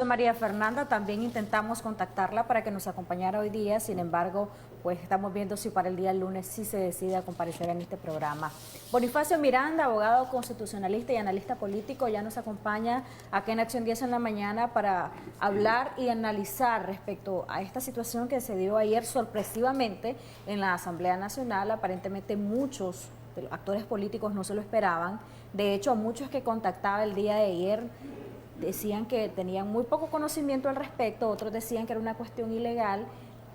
María Fernanda, también intentamos contactarla para que nos acompañara hoy día, sin embargo, pues estamos viendo si para el día lunes sí se decide a comparecer en este programa. Bonifacio Miranda, abogado constitucionalista y analista político, ya nos acompaña aquí en Acción 10 en la mañana para hablar y analizar respecto a esta situación que se dio ayer sorpresivamente en la Asamblea Nacional. Aparentemente muchos de los actores políticos no se lo esperaban. De hecho, a muchos que contactaba el día de ayer decían que tenían muy poco conocimiento al respecto, otros decían que era una cuestión ilegal.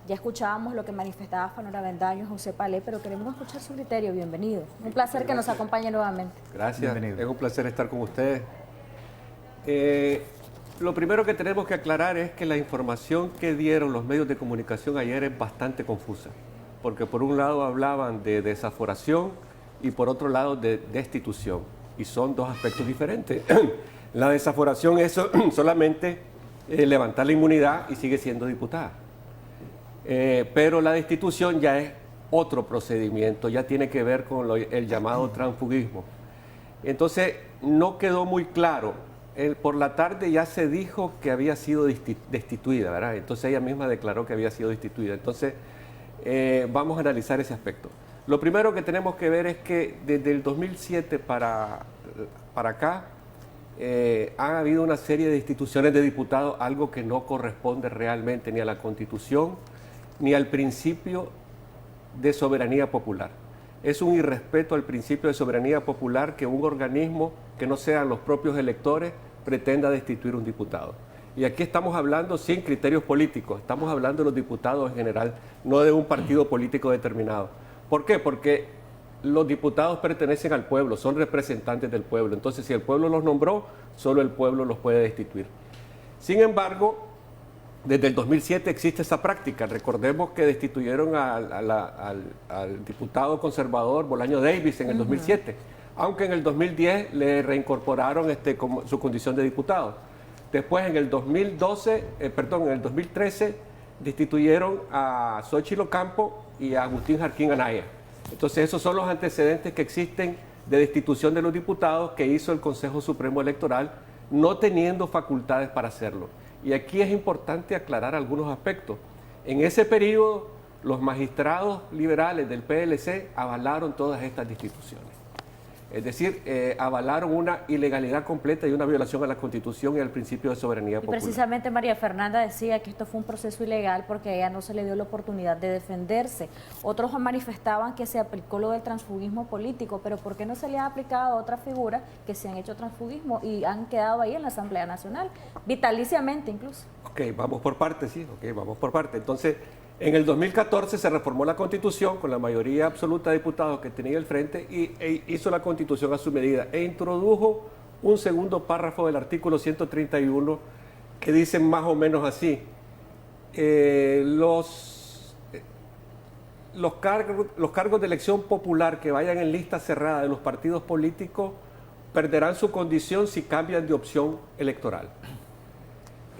Ya escuchábamos lo que manifestaba Fanora Avendaño, José Palé, pero queremos escuchar su criterio. Bienvenido. Un placer que nos acompañe nuevamente. Gracias, es un placer estar con ustedes. Lo primero que tenemos que aclarar es que la información que dieron los medios de comunicación ayer es bastante confusa, porque por un lado hablaban de desaforación y por otro lado de destitución, y son dos aspectos diferentes. La desaforación es solamente levantar la inmunidad y sigue siendo diputada. Pero la destitución ya es otro procedimiento, ya tiene que ver con el llamado transfugismo. Entonces, no quedó muy claro. Por la tarde ya se dijo que había sido destituida, ¿verdad? Entonces ella misma declaró que había sido destituida. Entonces, vamos a analizar ese aspecto. Lo primero que tenemos que ver es que desde el 2007 para acá, ha habido una serie de destituciones de diputados, algo que no corresponde realmente ni a la Constitución ni al principio de soberanía popular. Es un irrespeto al principio de soberanía popular que un organismo que no sean los propios electores pretenda destituir un diputado. Y aquí estamos hablando sin criterios políticos, estamos hablando de los diputados en general, no de un partido político determinado. ¿Por qué? Porque los diputados pertenecen al pueblo, son representantes del pueblo. Entonces, si el pueblo los nombró, solo el pueblo los puede destituir. Sin embargo, desde el 2007 existe esa práctica. Recordemos que destituyeron al diputado conservador Bolaño Davis en el 2007, aunque en el 2010 le reincorporaron como su condición de diputado. Después, en el 2013, destituyeron a Xóchitl Ocampo y a Agustín Jarquín Anaya. Entonces, esos son los antecedentes que existen de destitución de los diputados que hizo el Consejo Supremo Electoral, no teniendo facultades para hacerlo. Y aquí es importante aclarar algunos aspectos. En ese periodo, los magistrados liberales del PLC avalaron todas estas destituciones. Es decir, avalaron una ilegalidad completa y una violación a la Constitución y al principio de soberanía popular. Y precisamente María Fernanda decía que esto fue un proceso ilegal porque a ella no se le dio la oportunidad de defenderse. Otros manifestaban que se aplicó lo del transfugismo político, pero ¿por qué no se le ha aplicado a otras figuras que se han hecho transfugismo y han quedado ahí en la Asamblea Nacional, vitaliciamente incluso? Ok, vamos por partes, sí, ok, vamos por partes. Entonces, en el 2014 se reformó la Constitución con la mayoría absoluta de diputados que tenía el frente e hizo la Constitución a su medida e introdujo un segundo párrafo del artículo 131 que dice más o menos así: los cargos de elección popular que vayan en lista cerrada de los partidos políticos perderán su condición si cambian de opción electoral.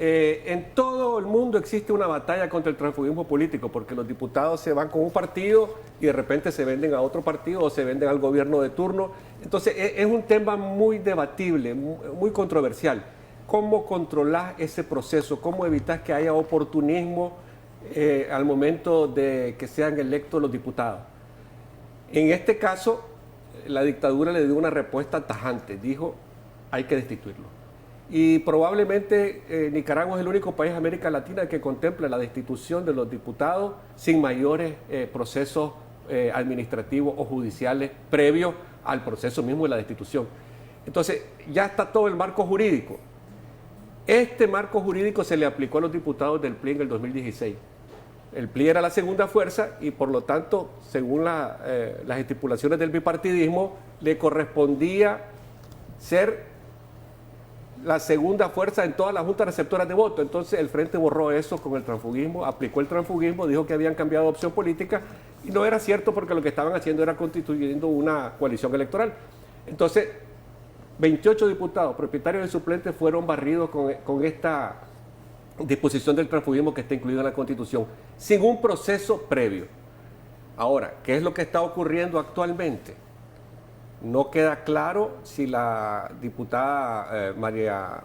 En todo el mundo existe una batalla contra el transfugismo político porque los diputados se van con un partido y de repente se venden a otro partido o se venden al gobierno de turno. Entonces es un tema muy debatible, muy controversial. ¿Cómo controlar ese proceso? ¿Cómo evitar que haya oportunismo al momento de que sean electos los diputados? En este caso, la dictadura le dio una respuesta tajante. Dijo, hay que destituirlo. Y probablemente Nicaragua es el único país de América Latina que contempla la destitución de los diputados sin mayores procesos administrativos o judiciales previos al proceso mismo de la destitución. Entonces, ya está todo el marco jurídico. Este marco jurídico se le aplicó a los diputados del PLI en el 2016. El PLI era la segunda fuerza y por lo tanto, según las estipulaciones del bipartidismo, le correspondía ser la segunda fuerza en todas las juntas receptoras de voto. Entonces el Frente borró eso con el transfugismo, aplicó el transfugismo, dijo que habían cambiado de opción política y no era cierto porque lo que estaban haciendo era constituyendo una coalición electoral. Entonces 28 diputados propietarios de suplentes fueron barridos con esta disposición del transfugismo que está incluida en la Constitución, sin un proceso previo. Ahora, ¿qué es lo que está ocurriendo actualmente? No queda claro si la diputada María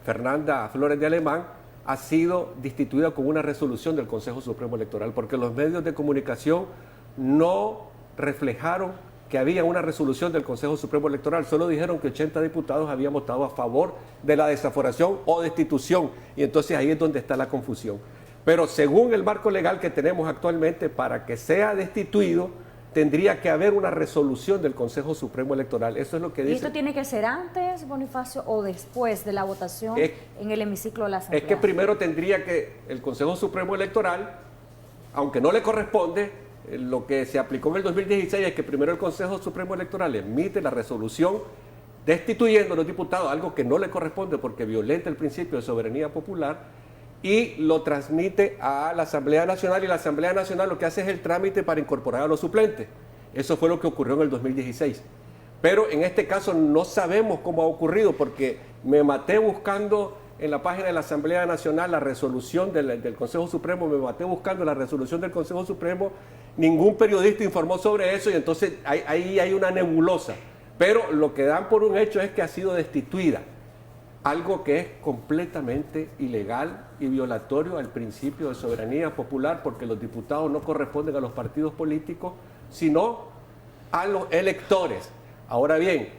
Fernanda Flores de Alemán, ha sido destituida con una resolución del Consejo Supremo Electoral, porque los medios de comunicación no reflejaron que había una resolución del Consejo Supremo Electoral, solo dijeron que 80 diputados habían votado a favor de la desaforación o destitución, y entonces ahí es donde está la confusión. Pero según el marco legal que tenemos actualmente, para que sea destituido, tendría que haber una resolución del Consejo Supremo Electoral. Eso es lo que dice. ¿Y esto tiene que ser antes, Bonifacio, o después de la votación en el hemiciclo de la Asamblea? Es que primero tendría que el Consejo Supremo Electoral, aunque no le corresponde, lo que se aplicó en el 2016 es que primero el Consejo Supremo Electoral emite la resolución destituyendo a los diputados, algo que no le corresponde porque violenta el principio de soberanía popular, y lo transmite a la Asamblea Nacional, y la Asamblea Nacional lo que hace es el trámite para incorporar a los suplentes. Eso fue lo que ocurrió en el 2016. Pero en este caso no sabemos cómo ha ocurrido, porque me maté buscando en la página de la Asamblea Nacional la resolución del Consejo Supremo, me maté buscando la resolución del Consejo Supremo, ningún periodista informó sobre eso, y entonces ahí hay una nebulosa. Pero lo que dan por un hecho es que ha sido destituida, algo que es completamente ilegal y violatorio al principio de soberanía popular, porque los diputados no corresponden a los partidos políticos, sino a los electores. Ahora bien,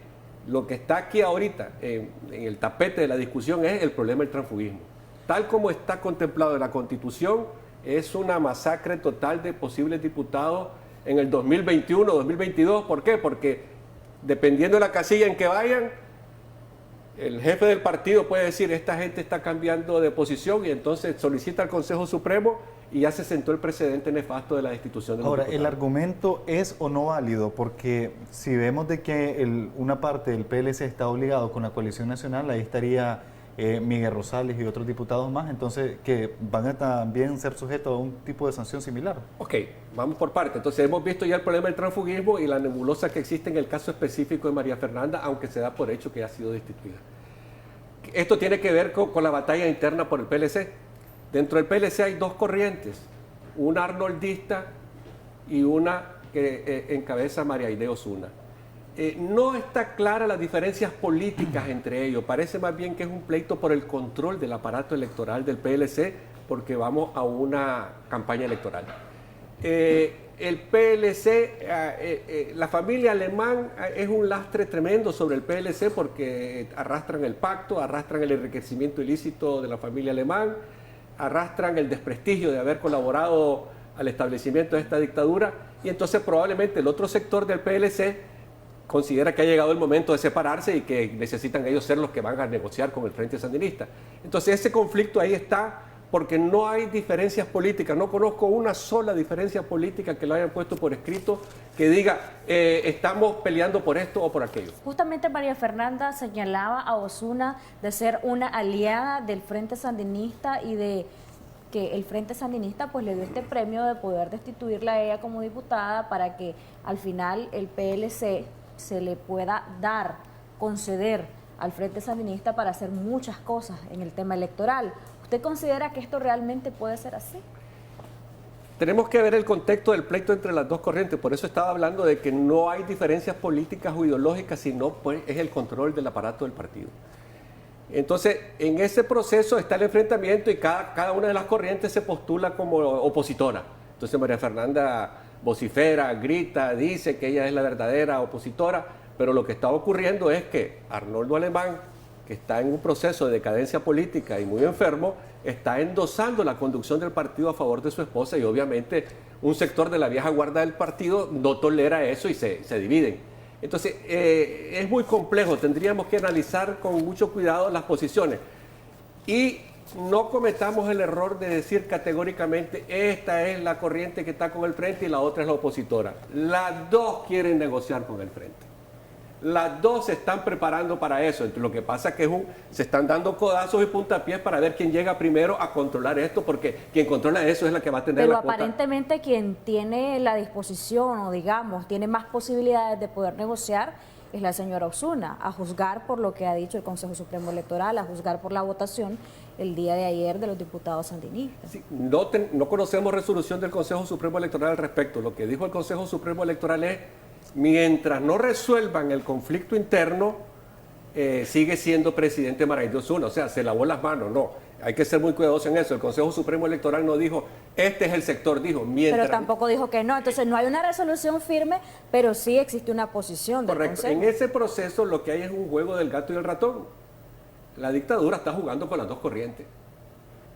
lo que está aquí ahorita en el tapete de la discusión es el problema del transfugismo. Tal como está contemplado en la Constitución, es una masacre total de posibles diputados en el 2021, 2022. ¿Por qué? Porque dependiendo de la casilla en que vayan, el jefe del partido puede decir, esta gente está cambiando de posición, y entonces solicita al Consejo Supremo y ya se sentó el precedente nefasto de la destitución de los diputados. Ahora, ¿el argumento es o no válido? Porque si vemos de que una parte del PLC está obligado con la coalición nacional, ahí estaría Miguel Rosales y otros diputados más, entonces que van a también ser sujetos a un tipo de sanción similar. Ok, vamos por parte. Entonces hemos visto ya el problema del transfugismo y la nebulosa que existe en el caso específico de María Fernanda, aunque se da por hecho que ha sido destituida. Esto tiene que ver con la batalla interna por el PLC. Dentro del PLC hay dos corrientes, una arnoldista y una que encabeza María Aide Osuna. No está clara las diferencias políticas entre ellos, parece más bien que es un pleito por el control del aparato electoral del PLC, porque vamos a una campaña electoral. El PLC, la familia Alemán es un lastre tremendo sobre el PLC, porque arrastran el pacto, arrastran el enriquecimiento ilícito de la familia Alemán, arrastran el desprestigio de haber colaborado al establecimiento de esta dictadura, y entonces probablemente el otro sector del PLC considera que ha llegado el momento de separarse y que necesitan ellos ser los que van a negociar con el Frente Sandinista. Entonces ese conflicto ahí está, porque no hay diferencias políticas. No conozco una sola diferencia política que lo hayan puesto por escrito que diga estamos peleando por esto o por aquello. Justamente María Fernanda señalaba a Osuna de ser una aliada del Frente Sandinista y de que el Frente Sandinista pues le dio este premio de poder destituirla a ella como diputada para que al final el PLC se le pueda conceder al Frente Sandinista para hacer muchas cosas en el tema electoral. ¿Usted considera que esto realmente puede ser así? Tenemos que ver el contexto del pleito entre las dos corrientes, por eso estaba hablando de que no hay diferencias políticas o ideológicas, sino pues es el control del aparato del partido. Entonces, en ese proceso está el enfrentamiento y cada una de las corrientes se postula como opositora. Entonces María Fernanda vocifera, grita, dice que ella es la verdadera opositora, pero lo que está ocurriendo es que Arnoldo Alemán, que está en un proceso de decadencia política y muy enfermo, está endosando la conducción del partido a favor de su esposa, y obviamente un sector de la vieja guardia del partido no tolera eso y se dividen. Entonces, es muy complejo, tendríamos que analizar con mucho cuidado las posiciones y no cometamos el error de decir categóricamente esta es la corriente que está con el frente y la otra es la opositora. Las dos quieren negociar con el frente. Las dos se están preparando para eso. Entonces, lo que pasa es que se están dando codazos y puntapiés para ver quién llega primero a controlar esto, porque quien controla eso es la que va a tener Pero la cuota. aparentemente quien tiene la disposición o digamos tiene más posibilidades de poder negociar es la señora Osuna, a juzgar por lo que ha dicho el Consejo Supremo Electoral, a juzgar por la votación el día de ayer de los diputados sandinistas. Sí, no conocemos resolución del Consejo Supremo Electoral al respecto. Lo que dijo el Consejo Supremo Electoral es: mientras no resuelvan el conflicto interno, sigue siendo presidente María de Osuna. O sea, se lavó las manos, no. Hay que ser muy cuidadoso en eso. El Consejo Supremo Electoral no dijo, este es el sector, dijo, mientras... Pero tampoco dijo que no. Entonces no hay una resolución firme, pero sí existe una posición del Correcto. Consejo. En ese proceso lo que hay es un juego del gato y el ratón. La dictadura está jugando con las dos corrientes.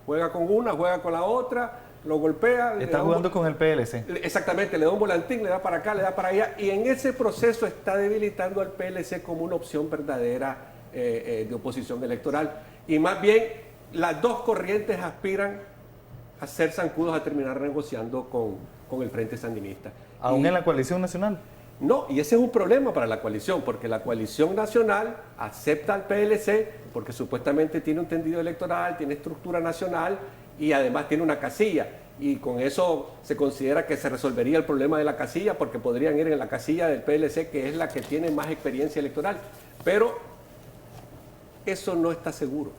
Juega con una, juega con la otra, lo golpea. Está jugando con el PLC. Exactamente, le da un volantín, le da para acá, le da para allá. Y en ese proceso está debilitando al PLC como una opción verdadera de oposición electoral. Y más bien, las dos corrientes aspiran a ser zancudos, a terminar negociando con el Frente Sandinista. ¿Aún en la coalición nacional? No, y ese es un problema para la coalición, porque la coalición nacional acepta al PLC porque supuestamente tiene un tendido electoral, tiene estructura nacional y además tiene una casilla. Y con eso se considera que se resolvería el problema de la casilla porque podrían ir en la casilla del PLC, que es la que tiene más experiencia electoral. Pero eso no está seguro,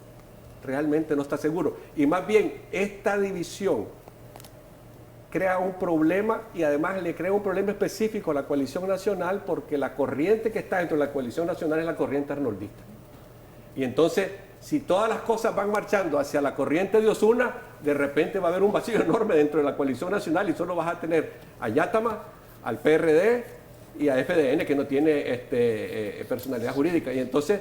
realmente no está seguro. Y más bien, esta división crea un problema y además le crea un problema específico a la coalición nacional porque la corriente que está dentro de la coalición nacional es la corriente arnoldista. Y entonces, si todas las cosas van marchando hacia la corriente de Osuna, de repente va a haber un vacío enorme dentro de la coalición nacional y solo vas a tener a Yátama, al PRD y a FDN, que no tiene personalidad jurídica. Y entonces,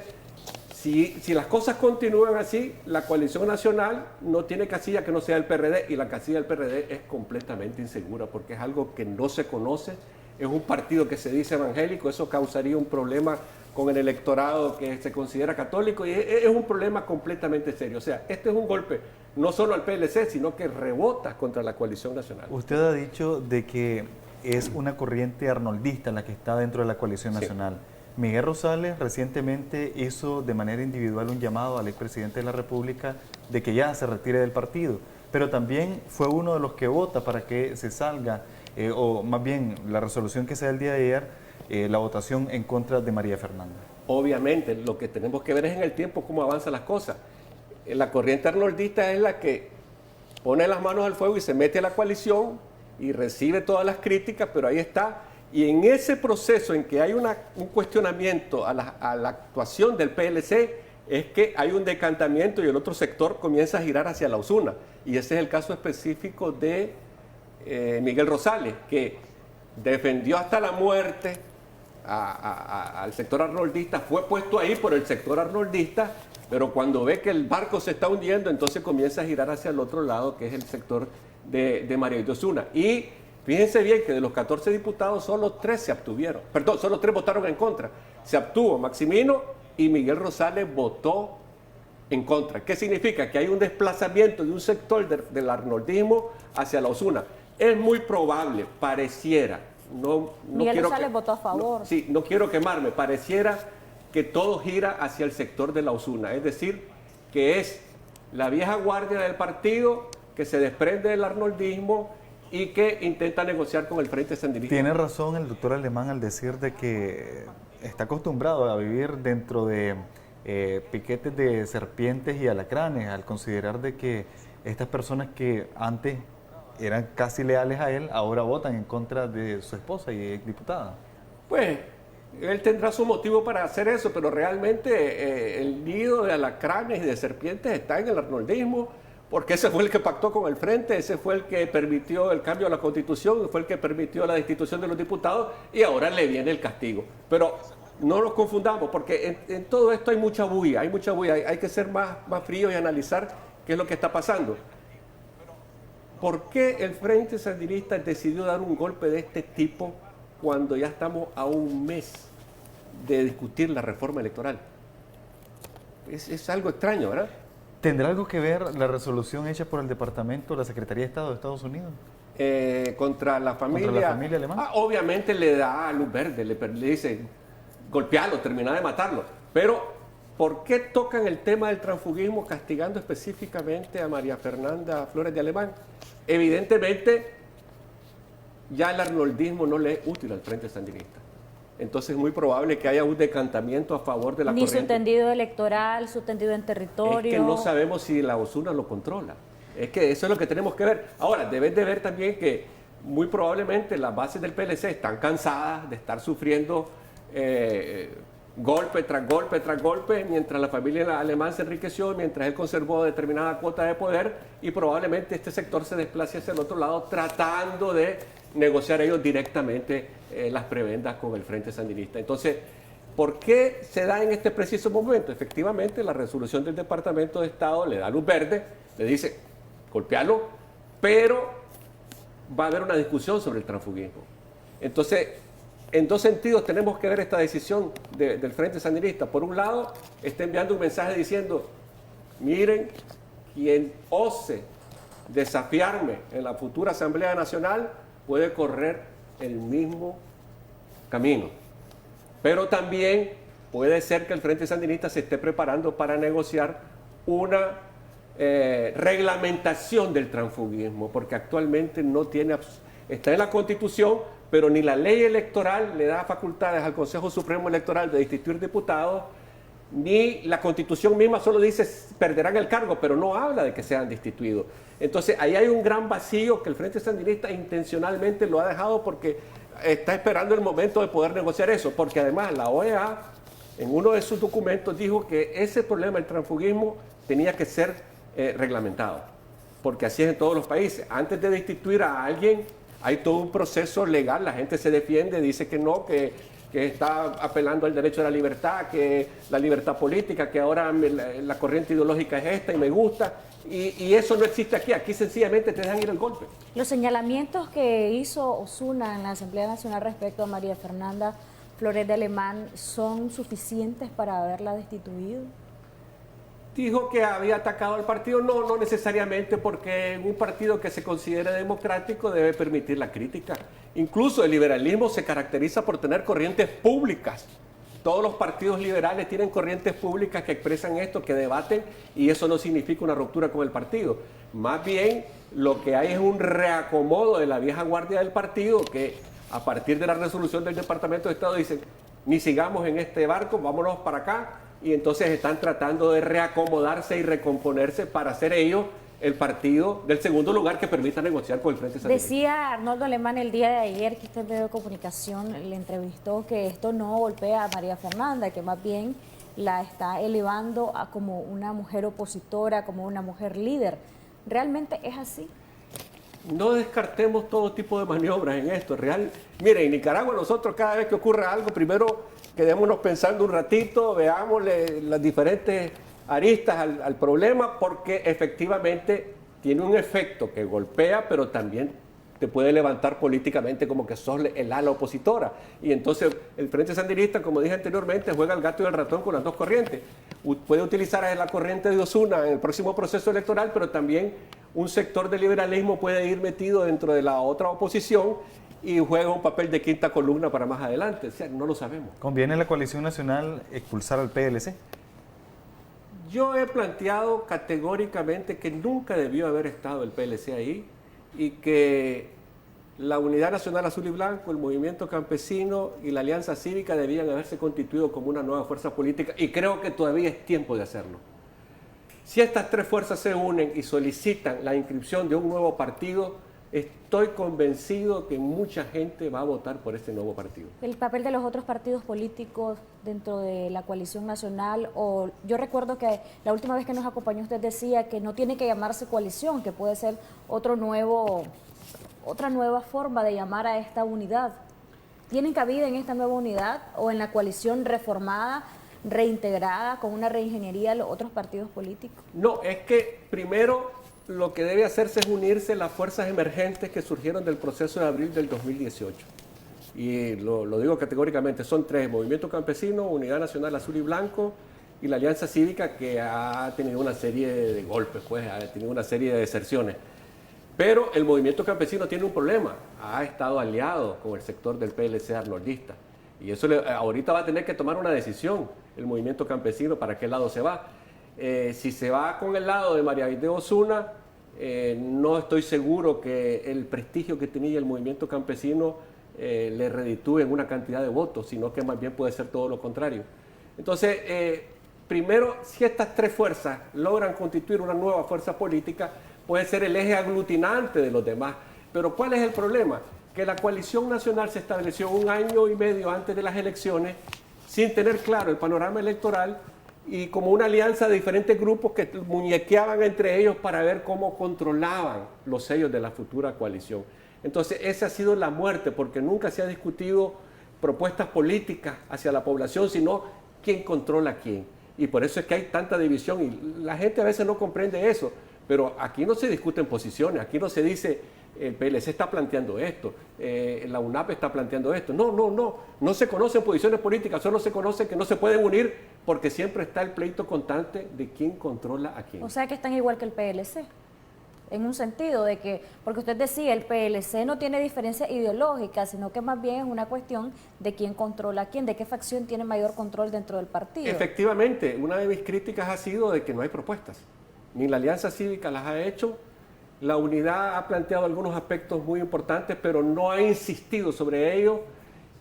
si las cosas continúan así, la coalición nacional no tiene casilla que no sea el PRD y la casilla del PRD es completamente insegura porque es algo que no se conoce, es un partido que se dice evangélico, eso causaría un problema con el electorado que se considera católico y es un problema completamente serio. O sea, este es un golpe no solo al PLC, sino que rebota contra la coalición nacional. Usted ha dicho de que es una corriente arnoldista la que está dentro de la coalición nacional. Miguel Rosales recientemente hizo de manera individual un llamado al expresidente de la República de que ya se retire del partido, pero también fue uno de los que vota para que se salga, o más bien la resolución que se da el día de ayer, la votación en contra de María Fernanda. Obviamente, lo que tenemos que ver es en el tiempo cómo avanzan las cosas. La corriente arnoldista es la que pone las manos al fuego y se mete a la coalición y recibe todas las críticas, pero ahí está. Y en ese proceso en que hay un cuestionamiento a la actuación del PLC, es que hay un decantamiento y el otro sector comienza a girar hacia la Osuna. Y ese es el caso específico de Miguel Rosales, que defendió hasta la muerte al sector arnoldista, fue puesto ahí por el sector arnoldista, pero cuando ve que el barco se está hundiendo, entonces comienza a girar hacia el otro lado, que es el sector de María de Osuna. Y fíjense bien que de los 14 diputados, solo 3 se abstuvieron. Perdón, solo 3 votaron en contra. Se abstuvo Maximino y Miguel Rosales votó en contra. ¿Qué significa? Que hay un desplazamiento de un sector del arnoldismo hacia la Osuna. Es muy probable, pareciera. Miguel Rosales votó a favor. No quiero quemarme. Pareciera que todo gira hacia el sector de la Osuna. Es decir, que es la vieja guardia del partido que se desprende del arnoldismo y que intenta negociar con el Frente Sandinista. Tiene razón el doctor Alemán al decir de que está acostumbrado a vivir dentro de piquetes de serpientes y alacranes, al considerar de que estas personas que antes eran casi leales a él, ahora votan en contra de su esposa y exdiputada. Pues él tendrá su motivo para hacer eso, pero realmente el nido de alacranes y de serpientes está en el arnoldismo, porque ese fue el que pactó con el Frente, ese fue el que permitió el cambio a la Constitución, fue el que permitió la destitución de los diputados y ahora le viene el castigo. Pero no nos confundamos, porque en todo esto hay mucha bulla, hay que ser más frío y analizar qué es lo que está pasando. ¿Por qué el Frente Sandinista decidió dar un golpe de este tipo cuando ya estamos a un mes de discutir la reforma electoral? Es algo extraño, ¿verdad? ¿Tendrá algo que ver la resolución hecha por el Departamento de la Secretaría de Estado de Estados Unidos? Contra la familia. ¿Contra la familia alemana? Obviamente le da luz verde, le dice, golpearlo, terminar de matarlo. Pero, ¿por qué tocan el tema del transfugismo castigando específicamente a María Fernanda Flores de Alemán? Evidentemente, ya el arnoldismo no le es útil al Frente Sandinista. Entonces es muy probable que haya un decantamiento a favor de la corriente. Ni su tendido electoral, su tendido en territorio. Es que no sabemos si la Osuna lo controla. Es que eso es lo que tenemos que ver. Ahora, deben de ver también que muy probablemente las bases del PLC están cansadas de estar sufriendo golpe tras golpe tras golpe, mientras la familia alemán se enriqueció, mientras él conservó determinada cuota de poder, y probablemente este sector se desplace hacia el otro lado tratando de negociar ellos directamente las prebendas con el Frente Sandinista. Entonces, ¿por qué se da en este preciso momento? Efectivamente, la resolución del Departamento de Estado le da luz verde, le dice, golpealo, pero va a haber una discusión sobre el transfugismo. Entonces, en dos sentidos tenemos que ver esta decisión del Frente Sandinista. Por un lado, está enviando un mensaje diciendo, miren, quien ose desafiarme en la futura Asamblea Nacional puede correr el mismo camino. Pero también puede ser que el Frente Sandinista se esté preparando para negociar una reglamentación del transfugismo, porque actualmente no tiene, está en la Constitución, pero ni la ley electoral le da facultades al Consejo Supremo Electoral de destituir diputados, ni la Constitución misma solo dice perderán el cargo, pero no habla de que sean destituidos. Entonces ahí hay un gran vacío que el Frente Sandinista intencionalmente lo ha dejado porque está esperando el momento de poder negociar eso, porque además la OEA en uno de sus documentos dijo que ese problema del transfugismo tenía que ser reglamentado, porque así es en todos los países. Antes de destituir a alguien hay todo un proceso legal, la gente se defiende, dice que no, que está apelando al derecho a la libertad, que la libertad política, que ahora la corriente ideológica es esta y me gusta, y eso no existe aquí. Aquí sencillamente te dejan ir al golpe. Los señalamientos que hizo Osuna en la Asamblea Nacional respecto a María Fernanda Flores de Alemán, ¿son suficientes para haberla destituido? Dijo que había atacado al partido. No, no necesariamente, porque un partido que se considere democrático debe permitir la crítica. Incluso el liberalismo se caracteriza por tener corrientes públicas. Todos los partidos liberales tienen corrientes públicas que expresan esto, que debaten, y eso no significa una ruptura con el partido. Más bien, lo que hay es un reacomodo de la vieja guardia del partido, que a partir de la resolución del Departamento de Estado dicen, ni sigamos en este barco, vámonos para acá, y entonces están tratando de reacomodarse y recomponerse para ser ellos el partido del segundo lugar que permita negociar con el Frente Sandinista. Decía Arnoldo Alemán el día de ayer que este medio de comunicación le entrevistó que esto no golpea a María Fernanda, que más bien la está elevando a como una mujer opositora, como una mujer líder. ¿Realmente es así? No descartemos todo tipo de maniobras en esto. Mire, en Nicaragua nosotros cada vez que ocurra algo, primero quedémonos pensando un ratito, veamos las diferentes aristas al problema, porque efectivamente tiene un efecto que golpea, pero también te puede levantar políticamente como que sos el ala opositora. Y entonces el Frente Sandinista, como dije anteriormente, juega el gato y el ratón con las dos corrientes. Puede utilizar la corriente de Osuna en el próximo proceso electoral, pero también un sector del liberalismo puede ir metido dentro de la otra oposición y juega un papel de quinta columna para más adelante. O sea, no lo sabemos. ¿Conviene a la coalición nacional expulsar al PLC? Yo he planteado categóricamente que nunca debió haber estado el PLC ahí y que la Unidad Nacional Azul y Blanco, el Movimiento Campesino y la Alianza Cívica debían haberse constituido como una nueva fuerza política, y creo que todavía es tiempo de hacerlo. Si estas tres fuerzas se unen y solicitan la inscripción de un nuevo partido, estoy convencido que mucha gente va a votar por este nuevo partido. El papel de los otros partidos políticos dentro de la coalición nacional, o yo recuerdo que la última vez que nos acompañó usted decía que no tiene que llamarse coalición, que puede ser otra nueva forma de llamar a esta unidad. ¿Tienen cabida en esta nueva unidad o en la coalición reformada, reintegrada, con una reingeniería de los otros partidos políticos? No, es que primero lo que debe hacerse es unirse las fuerzas emergentes que surgieron del proceso de abril del 2018. Y lo digo categóricamente, son tres: Movimiento Campesino, Unidad Nacional Azul y Blanco y la Alianza Cívica, que ha tenido una serie de golpes, pues ha tenido una serie de deserciones. Pero el Movimiento Campesino tiene un problema: ha estado aliado con el sector del PLC arnoldista. Y eso ahorita va a tener que tomar una decisión el Movimiento Campesino para qué lado se va. Si se va con el lado de María de Osuna, no estoy seguro que el prestigio que tenía el movimiento campesino le reditúe en una cantidad de votos, sino que más bien puede ser todo lo contrario. Entonces, primero, si estas tres fuerzas logran constituir una nueva fuerza política, puede ser el eje aglutinante de los demás. Pero ¿cuál es el problema? Que la coalición nacional se estableció 1 año y medio antes de las elecciones sin tener claro el panorama electoral y como una alianza de diferentes grupos que muñequeaban entre ellos para ver cómo controlaban los sellos de la futura coalición. Entonces, esa ha sido la muerte, porque nunca se ha discutido propuestas políticas hacia la población, sino quién controla a quién. Y por eso es que hay tanta división y la gente a veces no comprende eso. Pero aquí no se discuten posiciones, aquí no se dice el PLC está planteando esto, la UNAP está planteando esto. No se conocen posiciones políticas, solo se conoce que no se pueden unir porque siempre está el pleito constante de quién controla a quién. O sea que están igual que el PLC, en un sentido de que, porque usted decía, el PLC no tiene diferencia ideológica, sino que más bien es una cuestión de quién controla a quién, de qué facción tiene mayor control dentro del partido. Efectivamente, una de mis críticas ha sido de que no hay propuestas. Ni la Alianza Cívica las ha hecho, la Unidad ha planteado algunos aspectos muy importantes, pero no ha insistido sobre ello,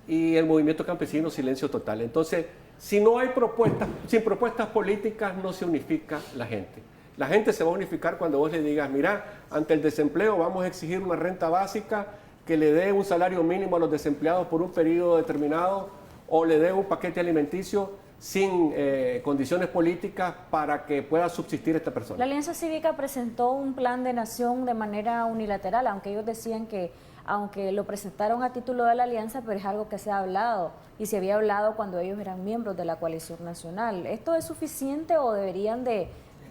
y el Movimiento Campesino silencio total. Entonces, si no hay propuestas, sin propuestas políticas no se unifica la gente. La gente se va a unificar cuando vos le digas, mira, ante el desempleo vamos a exigir una renta básica que le dé un salario mínimo a los desempleados por un periodo determinado, o le dé un paquete alimenticio sin condiciones políticas para que pueda subsistir esta persona. La Alianza Cívica presentó un plan de nación de manera unilateral, aunque ellos decían que, aunque lo presentaron a título de la alianza, pero es algo que se ha hablado y se había hablado cuando ellos eran miembros de la coalición nacional. ¿Esto es suficiente o deberían de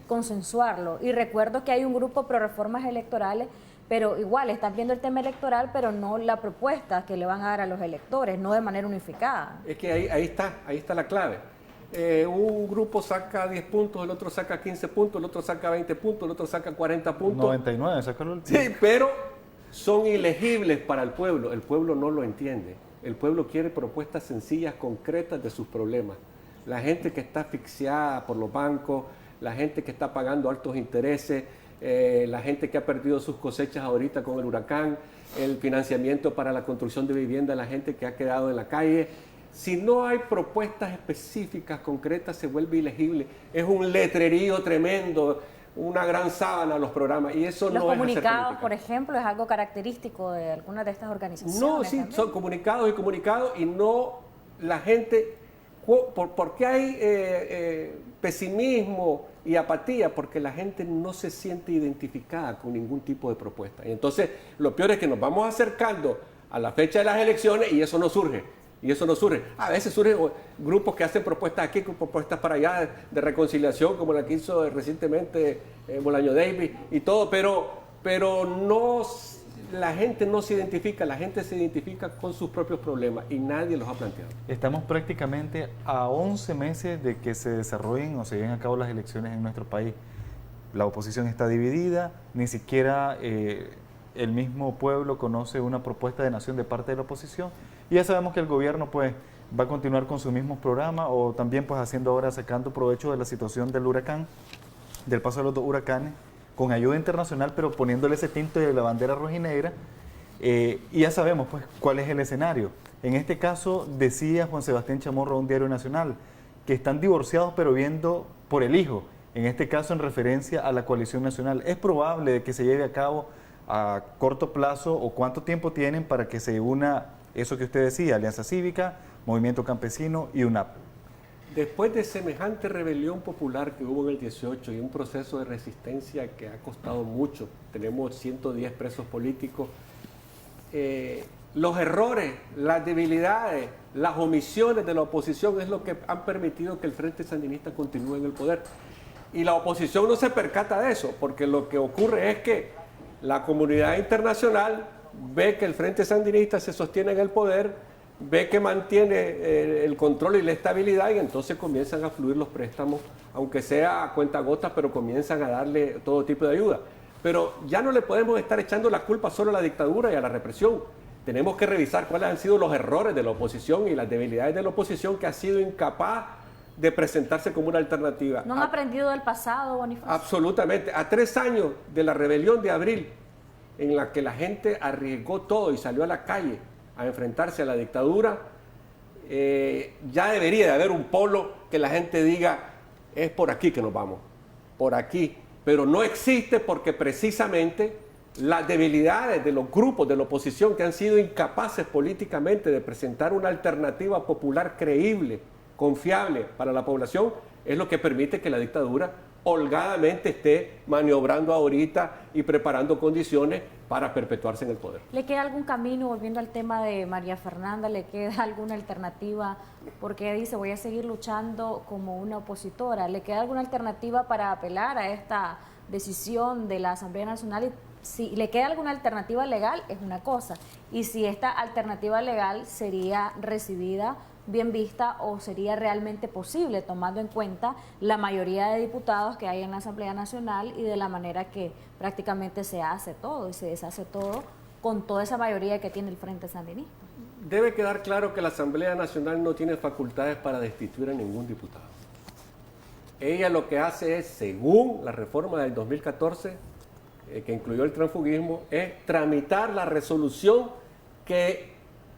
consensuarlo? Y recuerdo que hay un grupo pro reformas electorales, pero igual están viendo el tema electoral, pero no la propuesta que le van a dar a los electores, no de manera unificada. Es que ahí está la clave. Un grupo saca 10 puntos, el otro saca 15 puntos, el otro saca 20 puntos, el otro saca 40 puntos. 99, sácalo el último. Sí, pero son ilegibles para el pueblo no lo entiende. El pueblo quiere propuestas sencillas, concretas de sus problemas. La gente que está asfixiada por los bancos, la gente que está pagando altos intereses, la gente que ha perdido sus cosechas ahorita con el huracán, el financiamiento para la construcción de vivienda, la gente que ha quedado en la calle. Si no hay propuestas específicas, concretas, se vuelve ilegible. Es un letrerío tremendo, una gran sábana los programas, y eso no es hacer política. Los comunicados, por ejemplo, es algo característico de algunas de estas organizaciones. No, sí, también son comunicados y no la gente. ¿Por qué hay pesimismo y apatía? Porque la gente no se siente identificada con ningún tipo de propuesta. Y entonces, lo peor es que nos vamos acercando a la fecha de las elecciones y eso no surge. A veces surgen grupos que hacen propuestas aquí, propuestas para allá de reconciliación, como la que hizo recientemente Bolaño Davis y todo, pero no, la gente no se identifica, la gente se identifica con sus propios problemas y nadie los ha planteado. Estamos prácticamente a 11 meses de que se desarrollen o se lleven a cabo las elecciones en nuestro país. La oposición está dividida, ni siquiera el mismo pueblo conoce una propuesta de nación de parte de la oposición. Y ya sabemos que el gobierno pues va a continuar con sus mismos programas o también pues haciendo ahora, sacando provecho de la situación del huracán, del paso de los 2 huracanes, con ayuda internacional, pero poniéndole ese tinte de la bandera rojinegra. Y ya sabemos pues cuál es el escenario. En este caso decía Juan Sebastián Chamorro a un diario nacional que están divorciados pero viendo por el hijo, en este caso en referencia a la coalición nacional. ¿Es probable de que se lleve a cabo a corto plazo o cuánto tiempo tienen para que se una eso que usted decía, Alianza Cívica, Movimiento Campesino y UNAP? Después de semejante rebelión popular que hubo en el 18 y un proceso de resistencia que ha costado mucho, tenemos 110 presos políticos, los errores, las debilidades, las omisiones de la oposición es lo que han permitido que el Frente Sandinista continúe en el poder. Y la oposición no se percata de eso, porque lo que ocurre es que la comunidad internacional ve que el Frente Sandinista se sostiene en el poder, ve que mantiene el control y la estabilidad y entonces comienzan a fluir los préstamos, aunque sea a cuentagotas, pero comienzan a darle todo tipo de ayuda. Pero ya no le podemos estar echando la culpa solo a la dictadura y a la represión. Tenemos que revisar cuáles han sido los errores de la oposición y las debilidades de la oposición que ha sido incapaz de presentarse como una alternativa. ¿No han aprendido del pasado, Bonifacio? Absolutamente. A 3 años de la rebelión de abril, en la que la gente arriesgó todo y salió a la calle a enfrentarse a la dictadura, ya debería de haber un polo que la gente diga, es por aquí que nos vamos, por aquí. Pero no existe porque precisamente las debilidades de los grupos de la oposición que han sido incapaces políticamente de presentar una alternativa popular creíble confiable para la población, es lo que permite que la dictadura holgadamente esté maniobrando ahorita y preparando condiciones para perpetuarse en el poder. ¿Le queda algún camino, volviendo al tema de María Fernanda, le queda alguna alternativa? Porque dice, voy a seguir luchando como una opositora. ¿Le queda alguna alternativa para apelar a esta decisión de la Asamblea Nacional? Y si le queda alguna alternativa legal, es una cosa. Y si esta alternativa legal sería recibida, bien vista, o sería realmente posible, tomando en cuenta la mayoría de diputados que hay en la Asamblea Nacional y de la manera que prácticamente se hace todo y se deshace todo con toda esa mayoría que tiene el Frente Sandinista. Debe quedar claro que la Asamblea Nacional no tiene facultades para destituir a ningún diputado. Ella lo que hace es, según la reforma del 2014, que incluyó el transfugismo, es tramitar la resolución que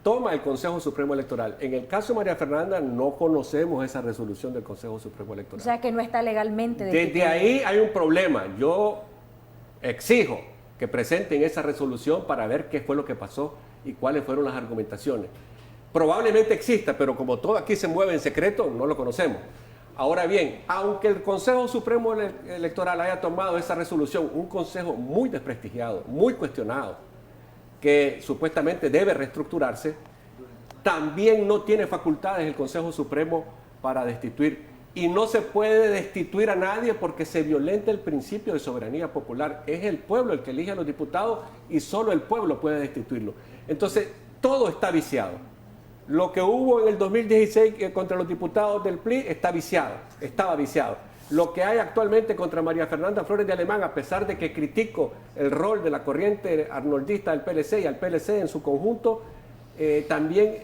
toma el Consejo Supremo Electoral. En el caso de María Fernanda no conocemos esa resolución del Consejo Supremo Electoral. O sea que no está legalmente Desde ahí hay un problema. Yo exijo que presenten esa resolución para ver qué fue lo que pasó y cuáles fueron las argumentaciones. Probablemente exista, pero como todo aquí se mueve en secreto, no lo conocemos. Ahora bien, aunque el Consejo Supremo Electoral haya tomado esa resolución, un consejo muy desprestigiado, muy cuestionado, que supuestamente debe reestructurarse, también no tiene facultades el Consejo Supremo para destituir. Y no se puede destituir a nadie porque se violenta el principio de soberanía popular. Es el pueblo el que elige a los diputados y solo el pueblo puede destituirlo. Entonces, todo está viciado. Lo que hubo en el 2016 contra los diputados del PLI está viciado, estaba viciado. Lo que hay actualmente contra María Fernanda Flores de Alemán, a pesar de que critico el rol de la corriente arnoldista del PLC y al PLC en su conjunto, también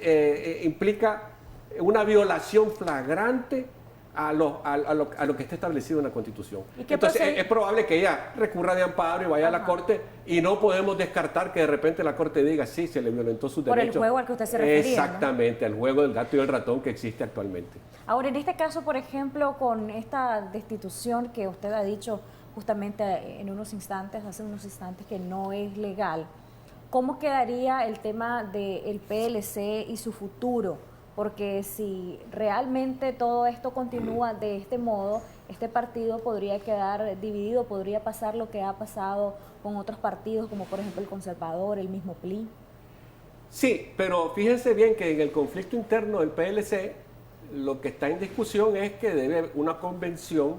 implica una violación flagrante a lo que está establecido en la Constitución. Entonces es probable que ella recurra de amparo y vaya a la Corte, y no podemos descartar que de repente la Corte diga sí, se le violentó sus derechos. Por el juego al que usted se refería. Exactamente, al juego del gato y el ratón que existe actualmente. Ahora, en este caso, por ejemplo, con esta destitución que usted ha dicho justamente hace unos instantes, que no es legal, ¿cómo quedaría el tema del PLC y su futuro? Porque si realmente todo esto continúa de este modo, este partido podría quedar dividido, podría pasar lo que ha pasado con otros partidos, como por ejemplo el Conservador, el mismo PLI. Sí, pero fíjense bien que en el conflicto interno del PLC, lo que está en discusión es que una convención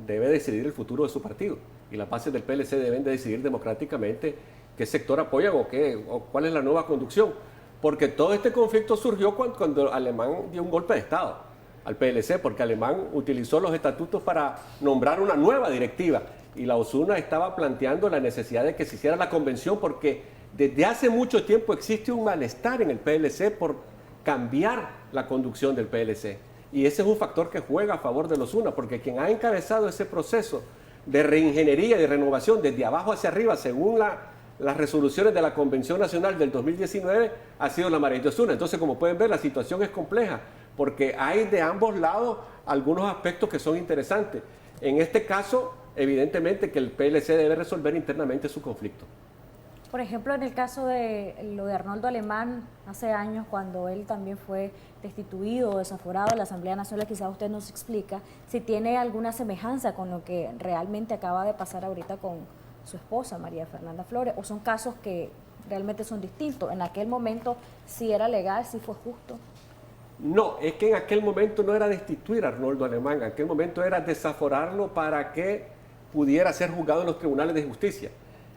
debe decidir el futuro de su partido. Y las bases del PLC deben de decidir democráticamente qué sector apoyan o cuál es la nueva conducción. Porque todo este conflicto surgió cuando Alemán dio un golpe de Estado al PLC, porque Alemán utilizó los estatutos para nombrar una nueva directiva. Y la Osuna estaba planteando la necesidad de que se hiciera la convención, porque desde hace mucho tiempo existe un malestar en el PLC por cambiar la conducción del PLC. Y ese es un factor que juega a favor de los Osuna, porque quien ha encabezado ese proceso de reingeniería y de renovación desde abajo hacia arriba, según las resoluciones de la Convención Nacional del 2019, ha sido la María de Osuna. Entonces, como pueden ver, la situación es compleja, porque hay de ambos lados algunos aspectos que son interesantes. En este caso, evidentemente que el PLC debe resolver internamente su conflicto. Por ejemplo, en el caso de lo de Arnoldo Alemán, hace años, cuando él también fue destituido o desaforado de la Asamblea Nacional, quizás usted nos explica si tiene alguna semejanza con lo que realmente acaba de pasar ahorita con su esposa, María Fernanda Flores, o son casos que realmente son distintos. En aquel momento sí era legal, sí fue justo. No, es que en aquel momento no era destituir a Arnoldo Alemán, en aquel momento era desaforarlo para que pudiera ser juzgado en los tribunales de justicia.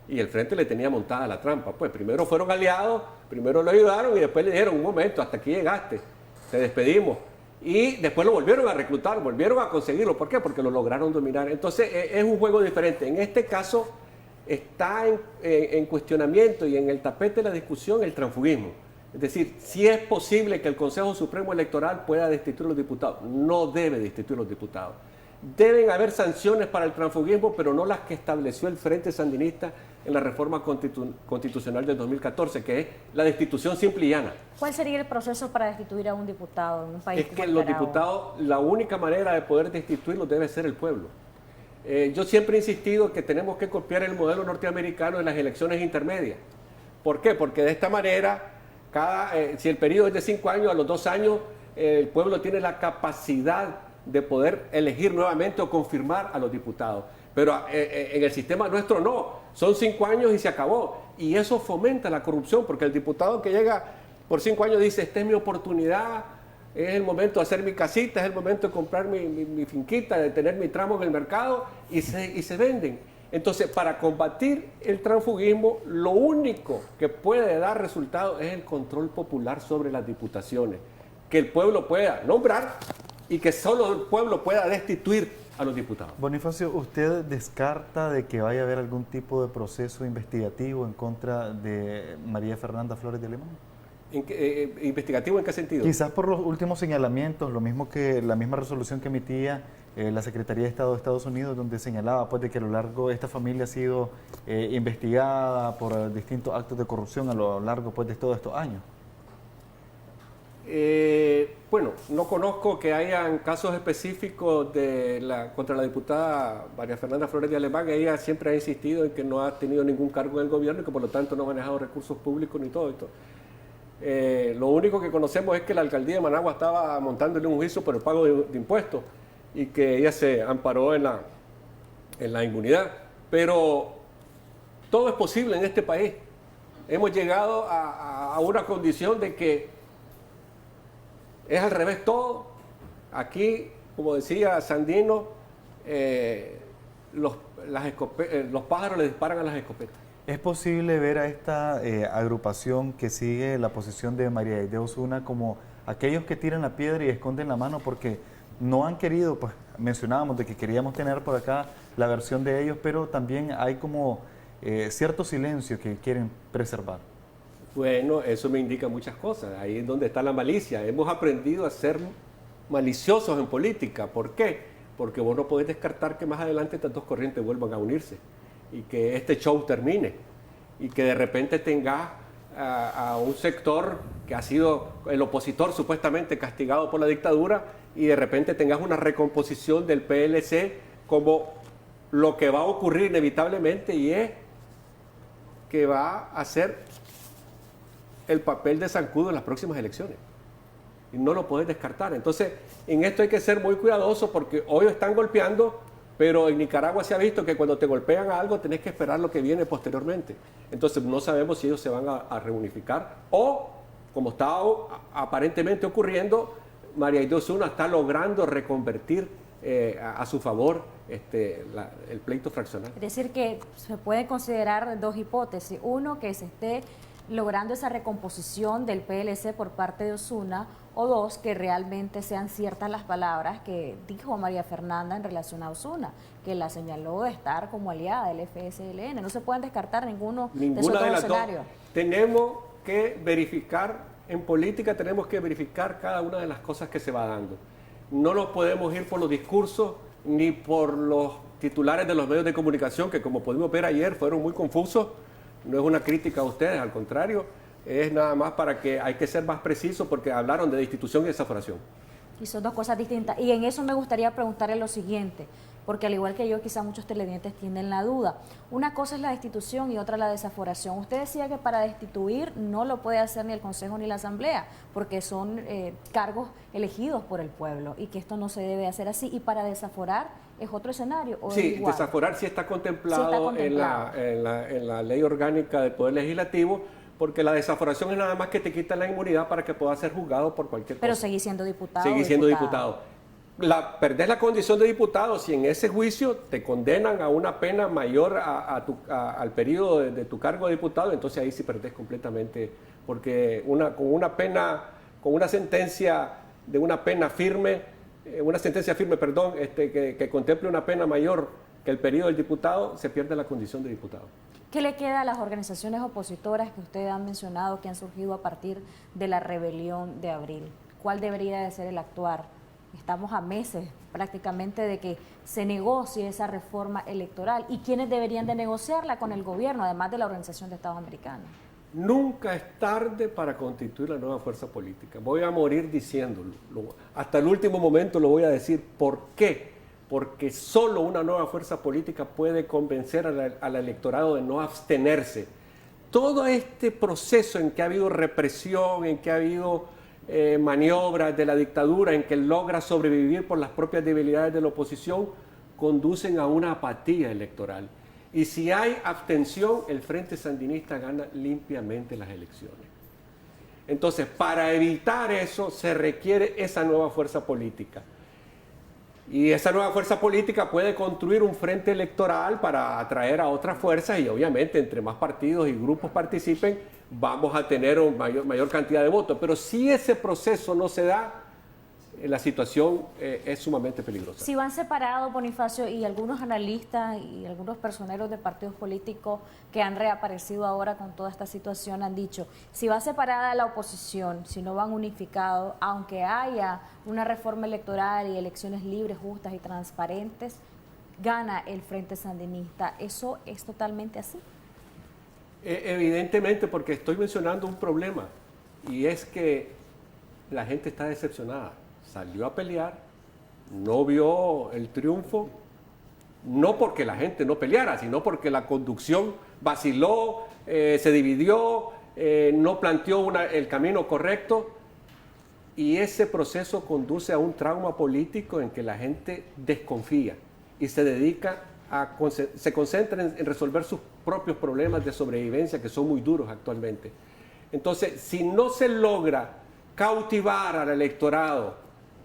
Y el Frente le tenía montada la trampa. Pues primero fueron aliados, primero lo ayudaron y después le dijeron, un momento, hasta aquí llegaste, te despedimos. Y después lo volvieron a reclutar, volvieron a conseguirlo. ¿Por qué? Porque lo lograron dominar. Entonces es un juego diferente. En este caso está en cuestionamiento y en el tapete de la discusión el transfugismo. Es decir, si es posible que el Consejo Supremo Electoral pueda destituir a los diputados. No debe destituir a los diputados. Deben haber sanciones para el transfugismo, pero no las que estableció el Frente Sandinista en la reforma constitucional del 2014, que es la destitución simple y llana. ¿Cuál sería el proceso para destituir a un diputado en un país como Es que los diputados, la única manera de poder destituirlos debe ser el pueblo. Yo siempre he insistido que tenemos que copiar el modelo norteamericano en las elecciones intermedias. ¿Por qué? Porque de esta manera, si el periodo es de 5 años, a los 2 años el pueblo tiene la capacidad de poder elegir nuevamente o confirmar a los diputados. Pero en el sistema nuestro no, son 5 años y se acabó. Y eso fomenta la corrupción, porque el diputado que llega por 5 años dice, esta es mi oportunidad, es el momento de hacer mi casita, es el momento de comprar mi finquita, de tener mi tramo en el mercado, y se venden. Entonces, para combatir el transfugismo, lo único que puede dar resultado es el control popular sobre las diputaciones, que el pueblo pueda nombrar y que solo el pueblo pueda destituir a los diputados. Bonifacio, ¿usted descarta de que vaya a haber algún tipo de proceso investigativo en contra de María Fernanda Flores de Alemán? ¿Investigativo en qué sentido? Quizás por los últimos señalamientos, lo mismo que la misma resolución que emitía la Secretaría de Estado de Estados Unidos, donde señalaba pues, de que a lo largo esta familia ha sido investigada por distintos actos de corrupción a lo largo pues, de todos estos años. Bueno, no conozco que hayan casos específicos contra la diputada María Fernanda Flores de Alemán. Ella siempre ha insistido en que no ha tenido ningún cargo en el gobierno y que por lo tanto no ha manejado recursos públicos ni todo esto. Lo único que conocemos es que la alcaldía de Managua estaba montándole un juicio por el pago de impuestos y que ella se amparó en la inmunidad. Pero todo es posible en este país. Hemos llegado a una condición de que es al revés todo. Aquí, como decía Sandino, los pájaros le disparan a las escopetas. ¿Es posible ver a esta agrupación que sigue la posición de María Aide Osuna como aquellos que tiran la piedra y esconden la mano porque no han querido, pues mencionábamos de que queríamos tener por acá la versión de ellos, pero también hay como cierto silencio que quieren preservar? Bueno, eso me indica muchas cosas. Ahí es donde está la malicia. Hemos aprendido a ser maliciosos en política. ¿Por qué? Porque vos no podés descartar que más adelante estas dos corrientes vuelvan a unirse y que este show termine y que de repente tengas a un sector que ha sido el opositor supuestamente castigado por la dictadura y de repente tengas una recomposición del PLC como lo que va a ocurrir inevitablemente, y es que va a ser el papel de zancudo en las próximas elecciones. Y no lo puedes descartar. Entonces, en esto hay que ser muy cuidadosos porque hoy están golpeando, pero en Nicaragua se ha visto que cuando te golpean a algo tenés que esperar lo que viene posteriormente. Entonces, no sabemos si ellos se van a reunificar o, como está aparentemente ocurriendo, María Aide Osuna está logrando reconvertir a su favor el pleito fraccional. Es decir, que se puede considerar dos hipótesis. Uno, que se esté logrando esa recomposición del PLC por parte de Osuna, o dos, que realmente sean ciertas las palabras que dijo María Fernanda en relación a Osuna, que la señaló de estar como aliada del FSLN. No se pueden descartar ninguna de esos dos escenarios. Tenemos que verificar, en política tenemos que verificar cada una de las cosas que se va dando. No nos podemos ir por los discursos ni por los titulares de los medios de comunicación, que como pudimos ver ayer fueron muy confusos. No es una crítica a ustedes, al contrario, es nada más para que hay que ser más precisos porque hablaron de destitución y desaforación. Y son dos cosas distintas. Y en eso me gustaría preguntarle lo siguiente, porque al igual que yo, quizás muchos televidentes tienen la duda. Una cosa es la destitución y otra la desaforación. Usted decía que para destituir no lo puede hacer ni el Consejo ni la Asamblea, porque son cargos elegidos por el pueblo y que esto no se debe hacer así. Y para desaforar es otro escenario. ¿O sí, desaforar sí está contemplado, en la ley orgánica del Poder Legislativo, porque la desaforación es nada más que te quita la inmunidad para que puedas ser juzgado por cualquier cosa. Pero seguís siendo diputado. Seguís siendo diputado. Perdés la condición de diputado si en ese juicio te condenan a una pena mayor al periodo de tu cargo de diputado, entonces ahí sí perdés completamente, porque con una sentencia firme, que contemple una pena mayor que el periodo del diputado, se pierde la condición de diputado. ¿Qué le queda a las organizaciones opositoras que usted ha mencionado que han surgido a partir de la rebelión de abril? ¿Cuál debería de ser el actuar? Estamos a meses prácticamente de que se negocie esa reforma electoral. ¿Y quiénes deberían de negociarla con el gobierno, además de la Organización de Estados Americanos? Nunca es tarde para constituir la nueva fuerza política. Voy a morir diciéndolo. Hasta el último momento lo voy a decir. ¿Por qué? Porque solo una nueva fuerza política puede convencer al electorado de no abstenerse. Todo este proceso en que ha habido represión, en que ha habido maniobras de la dictadura en que logra sobrevivir por las propias debilidades de la oposición, conducen a una apatía electoral. Y si hay abstención, el Frente Sandinista gana limpiamente las elecciones. Entonces, para evitar eso, se requiere esa nueva fuerza política. Y esa nueva fuerza política puede construir un frente electoral para atraer a otras fuerzas y obviamente entre más partidos y grupos participen, vamos a tener una mayor cantidad de votos. Pero si ese proceso no se da, la situación es sumamente peligrosa. Si van separados, Bonifacio, y algunos analistas y algunos personeros de partidos políticos que han reaparecido ahora con toda esta situación han dicho, si va separada la oposición, si no van unificados, aunque haya una reforma electoral y elecciones libres, justas y transparentes, gana el Frente Sandinista. ¿Eso es totalmente así? Evidentemente, porque estoy mencionando un problema, y es que la gente está decepcionada. Salió a pelear, no vio el triunfo, no porque la gente no peleara, sino porque la conducción vaciló, se dividió, no planteó el camino correcto, y ese proceso conduce a un trauma político en que la gente desconfía y se dedica se concentra en resolver sus propios problemas de sobrevivencia que son muy duros actualmente. Entonces, si no se logra cautivar al electorado,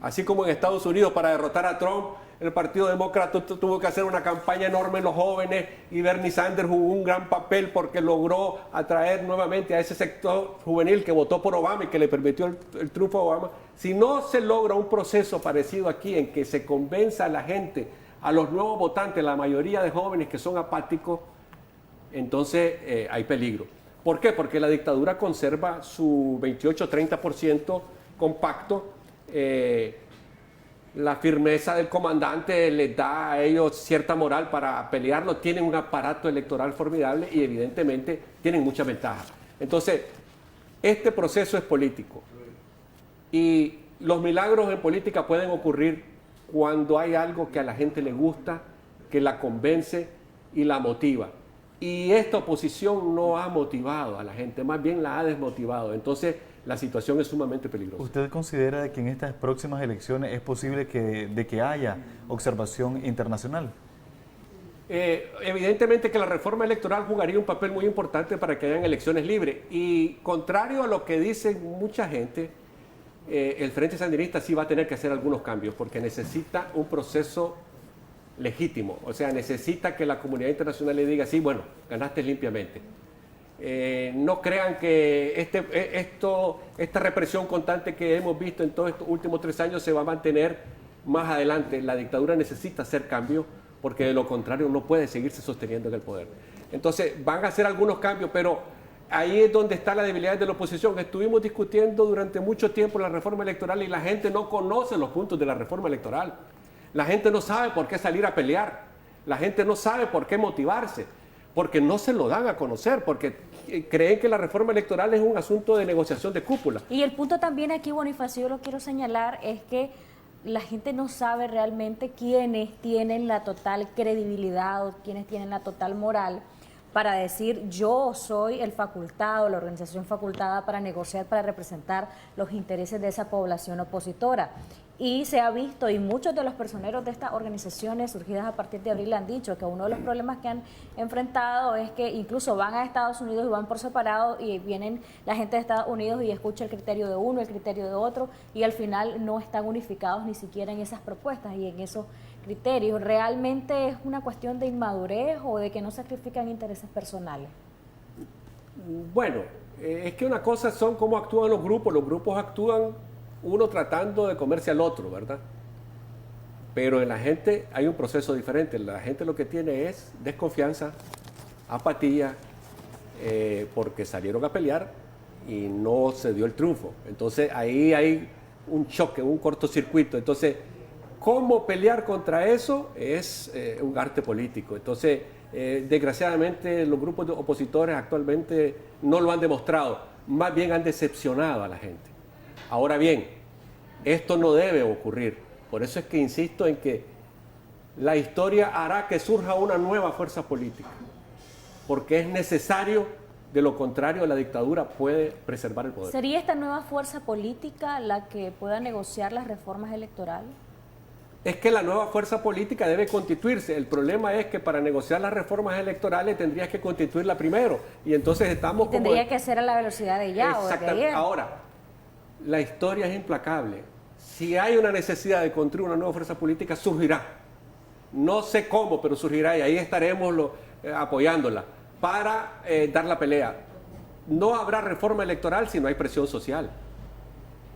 así como en Estados Unidos para derrotar a Trump, el Partido Demócrata tuvo que hacer una campaña enorme en los jóvenes y Bernie Sanders jugó un gran papel porque logró atraer nuevamente a ese sector juvenil que votó por Obama y que le permitió el triunfo a Obama. Si no se logra un proceso parecido aquí en que se convenza a la gente, a los nuevos votantes, la mayoría de jóvenes que son apáticos, entonces hay peligro. ¿Por qué? Porque la dictadura conserva su 28-30% compacto. La firmeza del comandante les da a ellos cierta moral para pelearlo, tienen un aparato electoral formidable y evidentemente tienen muchas ventajas. Entonces, este proceso es político y los milagros en política pueden ocurrir cuando hay algo que a la gente le gusta, que la convence y la motiva. Y esta oposición no ha motivado a la gente, más bien la ha desmotivado. Entonces, la situación es sumamente peligrosa. ¿Usted considera que en estas próximas elecciones es posible de que haya observación internacional? Evidentemente que la reforma electoral jugaría un papel muy importante para que hayan elecciones libres. Y contrario a lo que dice mucha gente, el Frente Sandinista sí va a tener que hacer algunos cambios porque necesita un proceso legítimo. O sea, necesita que la comunidad internacional le diga, sí, bueno, ganaste limpiamente. No crean que esta represión constante que hemos visto en todos estos últimos 3 años se va a mantener más adelante. La dictadura necesita hacer cambios porque de lo contrario no puede seguirse sosteniendo en el poder. Entonces van a hacer algunos cambios, pero ahí es donde está la debilidad de la oposición. Estuvimos discutiendo durante mucho tiempo la reforma electoral y la gente no conoce los puntos de la reforma electoral. La gente no sabe por qué salir a pelear. La gente no sabe por qué motivarse. Porque no se lo dan a conocer, porque creen que la reforma electoral es un asunto de negociación de cúpula. Y el punto también aquí, Bonifacio, yo lo quiero señalar, es que la gente no sabe realmente quiénes tienen la total credibilidad o quiénes tienen la total moral para decir yo soy el facultado, la organización facultada para negociar, para representar los intereses de esa población opositora. Y se ha visto, y muchos de los personeros de estas organizaciones surgidas a partir de abril han dicho que uno de los problemas que han enfrentado es que incluso van a Estados Unidos y van por separado y vienen la gente de Estados Unidos y escucha el criterio de uno, el criterio de otro y al final no están unificados ni siquiera en esas propuestas y en esos criterios. ¿Realmente es una cuestión de inmadurez o de que no sacrifican intereses personales? Bueno, es que una cosa son cómo actúan los grupos actúan uno tratando de comerse al otro, ¿verdad? Pero en la gente hay un proceso diferente. La gente lo que tiene es desconfianza, apatía, porque salieron a pelear y no se dio el triunfo. Entonces ahí hay un choque, un cortocircuito. Entonces, ¿cómo pelear contra eso? Es un arte político. Entonces, desgraciadamente los grupos de opositores actualmente no lo han demostrado, más bien han decepcionado a la gente. Ahora bien, esto no debe ocurrir. Por eso es que insisto en que la historia hará que surja una nueva fuerza política, porque es necesario De lo contrario, la dictadura puede preservar el poder. ¿Sería esta nueva fuerza política la que pueda negociar las reformas electorales? Es que la nueva fuerza política debe constituirse. El problema es que para negociar las reformas electorales tendrías que constituirla primero. Y entonces estamos tendría que ser a la velocidad de ya o de ayer. Ahora, la historia es implacable. Si hay una necesidad de construir una nueva fuerza política, surgirá. No sé cómo, pero surgirá y ahí estaremos apoyándola para dar la pelea. No habrá reforma electoral si no hay presión social.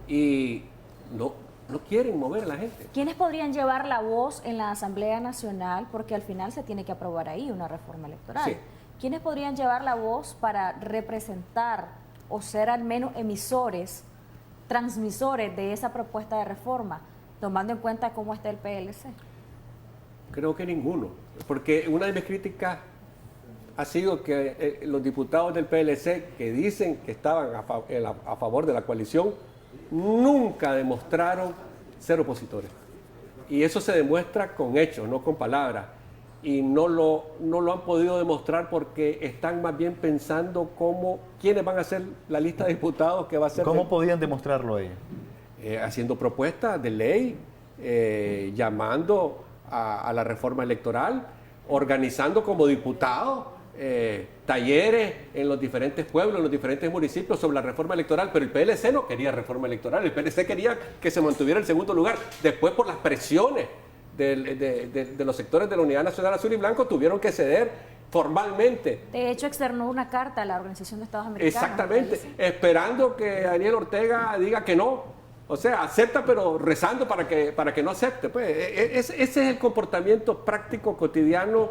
Y no quieren mover a la gente. ¿Quiénes podrían llevar la voz en la Asamblea Nacional? Porque al final se tiene que aprobar ahí una reforma electoral. Sí. ¿Quiénes podrían llevar la voz para representar o ser al menos emisores, transmisores de esa propuesta de reforma, tomando en cuenta cómo está el PLC? Creo que ninguno, porque una de mis críticas ha sido que los diputados del PLC que dicen que estaban a favor de la coalición nunca demostraron ser opositores. Y eso se demuestra con hechos, no con palabras. Y no lo han podido demostrar porque están más bien pensando quiénes van a ser la lista de diputados que va a ser. ¿Cómo podían demostrarlo ellos? Haciendo propuestas de ley, llamando a la reforma electoral, organizando como diputados talleres en los diferentes pueblos, en los diferentes municipios sobre la reforma electoral, pero el PLC no quería reforma electoral, el PLC quería que se mantuviera el segundo lugar. Después, por las presiones de los sectores de la Unidad Nacional Azul y Blanco, tuvieron que ceder formalmente. De hecho, externó una carta a la Organización de Estados Americanos. Exactamente, esperando que Daniel Ortega diga que no. O sea, acepta, pero rezando para que no acepte. Pues, ese es el comportamiento práctico, cotidiano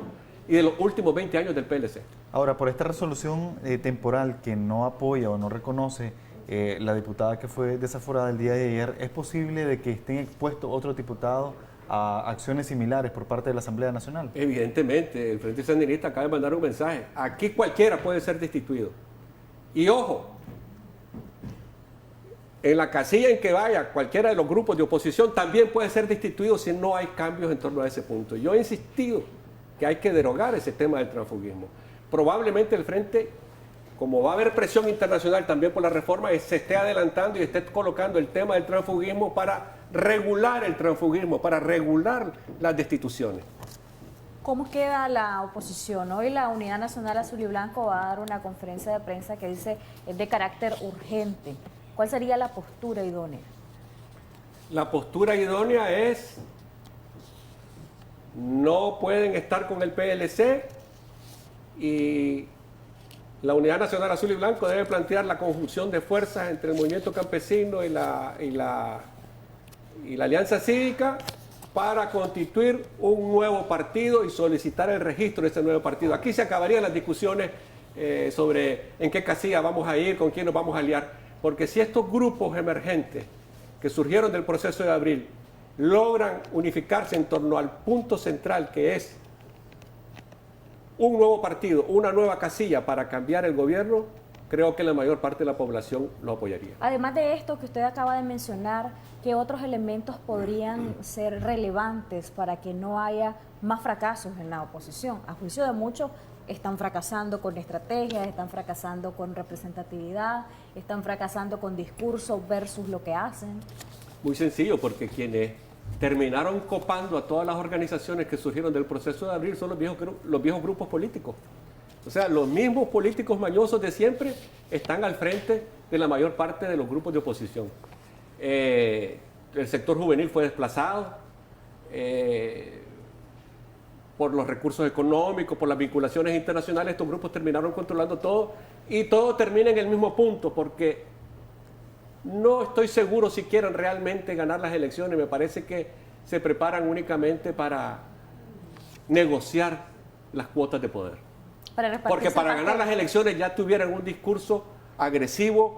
y de los últimos 20 años del PLC. Ahora, por esta resolución temporal que no apoya o no reconoce la diputada que fue desaforada el día de ayer, ¿es posible de que estén expuestos otros diputados a acciones similares por parte de la Asamblea Nacional? Evidentemente, el Frente Sandinista acaba de mandar un mensaje. Aquí cualquiera puede ser destituido. Y ojo, en la casilla en que vaya cualquiera de los grupos de oposición también puede ser destituido si no hay cambios en torno a ese punto. Yo he insistido que hay que derogar ese tema del transfugismo. Probablemente el Frente, como va a haber presión internacional también por la reforma, se esté adelantando y esté colocando el tema del transfugismo para regular el transfugismo, para regular las destituciones. ¿Cómo queda la oposición? Hoy la Unidad Nacional Azul y Blanco va a dar una conferencia de prensa que dice es de carácter urgente. ¿Cuál sería la postura idónea? La postura idónea es: no pueden estar con el PLC y la Unidad Nacional Azul y Blanco debe plantear la conjunción de fuerzas entre el movimiento campesino y la Alianza Cívica para constituir un nuevo partido y solicitar el registro de ese nuevo partido. Aquí se acabarían las discusiones sobre en qué casilla vamos a ir, con quién nos vamos a aliar. Porque si estos grupos emergentes que surgieron del proceso de abril logran unificarse en torno al punto central que es un nuevo partido, una nueva casilla para cambiar el gobierno, creo que la mayor parte de la población lo apoyaría. Además de esto que usted acaba de mencionar, ¿qué otros elementos podrían ser relevantes para que no haya más fracasos en la oposición? A juicio de muchos, están fracasando con estrategias, están fracasando con representatividad, están fracasando con discursos versus lo que hacen. Muy sencillo, porque quienes terminaron copando a todas las organizaciones que surgieron del proceso de abril son los viejos grupos políticos. O sea, los mismos políticos mañosos de siempre están al frente de la mayor parte de los grupos de oposición. El sector juvenil fue desplazado por los recursos económicos, por las vinculaciones internacionales. Estos grupos terminaron controlando todo y todo termina en el mismo punto, porque no estoy seguro si quieren realmente ganar las elecciones. Me parece que se preparan únicamente para negociar las cuotas de poder. Porque para ganar las elecciones ya tuvieran un discurso agresivo,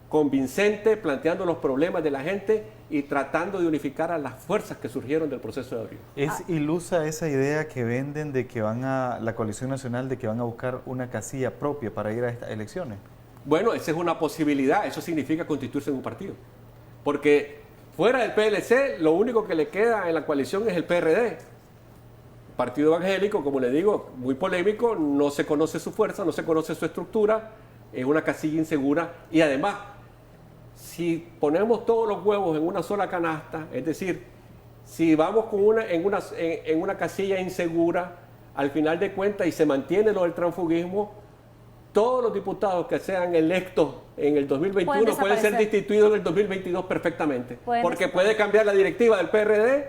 convincente, planteando los problemas de la gente y tratando de unificar a las fuerzas que surgieron del proceso de abril. ¿Es ilusa esa idea que venden de que la coalición nacional, de que van a buscar una casilla propia para ir a estas elecciones? Bueno, esa es una posibilidad. Eso significa constituirse en un partido. Porque fuera del PLC, lo único que le queda en la coalición es el PRD. partido evangélico, como le digo, muy polémico, no se conoce su fuerza, no se conoce su estructura, es una casilla insegura y además, si ponemos todos los huevos en una sola canasta, es decir, si vamos en una casilla insegura, al final de cuentas, y se mantiene lo del transfugismo, todos los diputados que sean electos en el 2021 pueden ser destituidos en el 2022 perfectamente, porque puede cambiar la directiva del PRD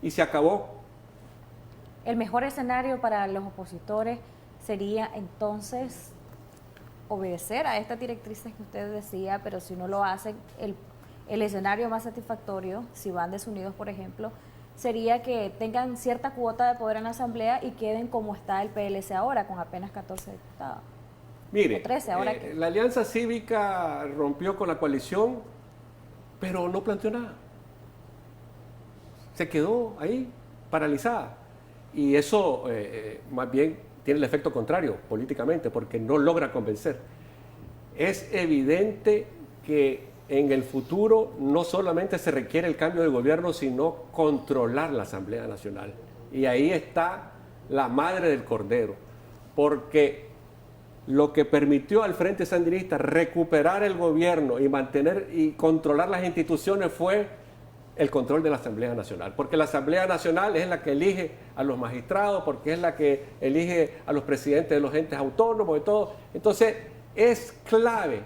y se acabó. El mejor escenario para los opositores sería entonces obedecer a estas directrices que usted decía, pero si no lo hacen, el escenario más satisfactorio, si van desunidos, por ejemplo, sería que tengan cierta cuota de poder en la Asamblea y queden como está el PLC ahora, con apenas 14 diputados. Mire, 13, ahora la Alianza Cívica rompió con la coalición, pero no planteó nada. Se quedó ahí, paralizada. Y eso más bien tiene el efecto contrario políticamente, porque no logra convencer. Es evidente que en el futuro no solamente se requiere el cambio de gobierno, sino controlar la Asamblea Nacional. Y ahí está la madre del cordero, porque lo que permitió al Frente Sandinista recuperar el gobierno y mantener y controlar las instituciones fue el control de la Asamblea Nacional, porque la Asamblea Nacional es la que elige a los magistrados, porque es la que elige a los presidentes de los entes autónomos y todo. Entonces, es clave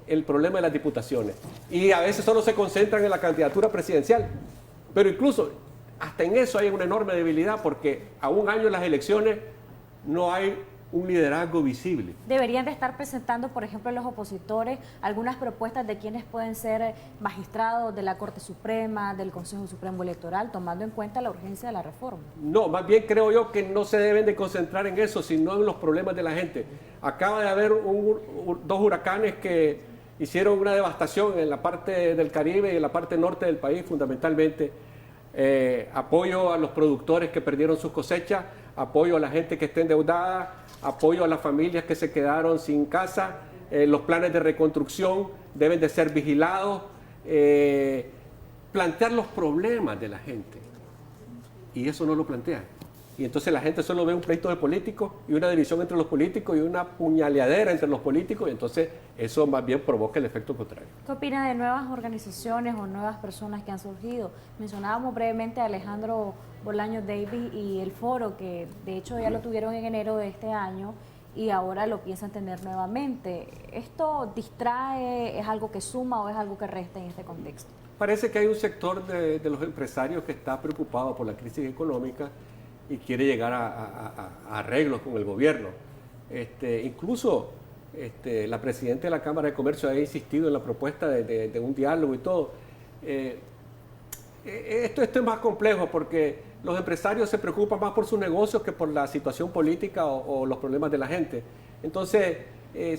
el problema de las diputaciones. Y a veces solo se concentran en la candidatura presidencial, pero incluso hasta en eso hay una enorme debilidad, porque a un año de las elecciones no hay un liderazgo visible. Deberían de estar presentando, por ejemplo, los opositores algunas propuestas de quienes pueden ser magistrados de la Corte Suprema, del Consejo Supremo Electoral, tomando en cuenta la urgencia de la reforma. No, más bien creo yo que no se deben de concentrar en eso, sino en los problemas de la gente. Acaba de haber dos huracanes que hicieron una devastación en la parte del Caribe y en la parte norte del país, fundamentalmente. Apoyo a los productores que perdieron sus cosechas, apoyo a la gente que esté endeudada, apoyo a las familias que se quedaron sin casa. Los planes de reconstrucción deben de ser vigilados, plantear los problemas de la gente, y eso no lo plantean. Y entonces la gente solo ve un pleito de políticos y una división entre los políticos y una puñaleadera entre los políticos, y entonces eso más bien provoca el efecto contrario. ¿Qué opina de nuevas organizaciones o nuevas personas que han surgido? Mencionábamos brevemente a Alejandro Bolaños Davis y el foro, que de hecho ya lo tuvieron en enero de este año y ahora lo piensan tener nuevamente. ¿Esto distrae, es algo que suma o es algo que resta en este contexto? Parece que hay un sector de los empresarios que está preocupado por la crisis económica y quiere llegar a arreglos con el gobierno. Incluso la presidenta de la Cámara de Comercio ha insistido en la propuesta de un diálogo y todo. Esto es más complejo porque los empresarios se preocupan más por sus negocios que por la situación política o los problemas de la gente. Entonces,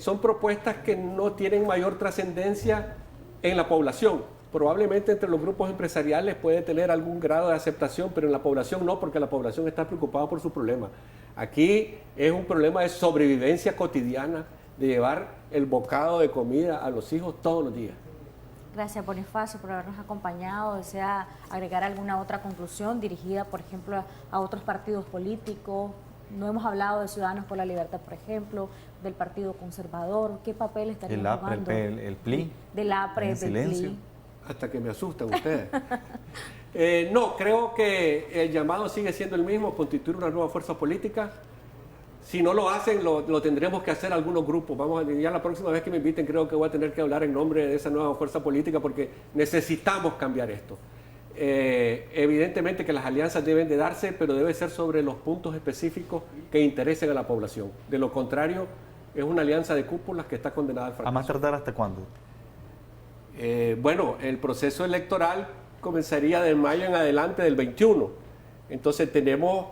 son propuestas que no tienen mayor trascendencia en la población. Probablemente entre los grupos empresariales puede tener algún grado de aceptación, pero en la población no, porque la población está preocupada por su problema. Aquí es un problema de sobrevivencia cotidiana, de llevar el bocado de comida a los hijos todos los días. Gracias, Bonifacio, por habernos acompañado. ¿Desea agregar alguna otra conclusión dirigida, por ejemplo, a otros partidos políticos? No hemos hablado de Ciudadanos por la Libertad, por ejemplo, del Partido Conservador. ¿Qué papel estarían jugando? El PLI. Del APRE, del PLI. Hasta que me asustan ustedes. No, creo que el llamado sigue siendo el mismo, constituir una nueva fuerza política. Si no lo hacen, lo tendremos que hacer algunos grupos. Ya la próxima vez que me inviten creo que voy a tener que hablar en nombre de esa nueva fuerza política porque necesitamos cambiar esto. Evidentemente que las alianzas deben de darse, pero debe ser sobre los puntos específicos que interesen a la población. De lo contrario, es una alianza de cúpulas que está condenada al fracaso. ¿A más tardar hasta cuándo? Bueno, el proceso electoral comenzaría de mayo en adelante del 21. Entonces tenemos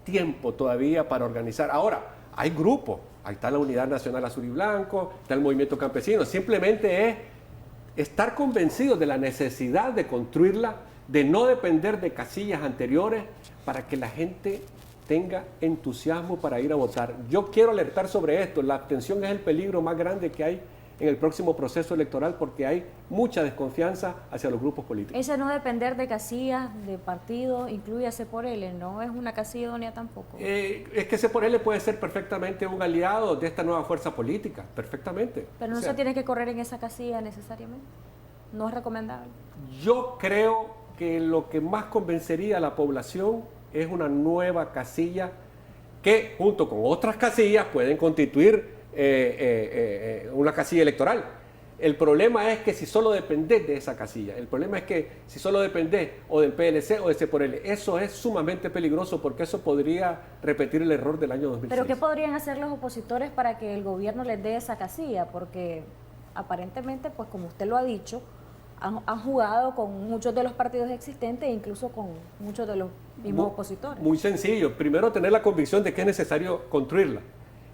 tiempo todavía para organizar. Ahora, hay grupos. Ahí está la Unidad Nacional Azul y Blanco, está el Movimiento Campesino. Simplemente es estar convencidos de la necesidad de construirla, de no depender de casillas anteriores para que la gente tenga entusiasmo para ir a votar. Yo quiero alertar sobre esto. La abstención es el peligro más grande que hay en el próximo proceso electoral porque hay mucha desconfianza hacia los grupos políticos. Ese no depender de casillas, de partido, incluye C por L, no es una casilla idónea tampoco. Es que C por L puede ser perfectamente un aliado de esta nueva fuerza política, perfectamente. Pero no se tiene que correr en esa casilla necesariamente, no es recomendable. Yo creo que lo que más convencería a la población es una nueva casilla que junto con otras casillas pueden constituir una casilla electoral. El problema es que si solo dependés de esa casilla, el problema es que si solo dependés o del PLC o de C por L, eso es sumamente peligroso porque eso podría repetir el error del año 2006. ¿Pero qué podrían hacer los opositores para que el gobierno les dé esa casilla? Porque aparentemente, pues como usted lo ha dicho, han jugado con muchos de los partidos existentes e incluso con muchos de los mismos opositores. Muy sencillo. Primero, tener la convicción de que es necesario construirla.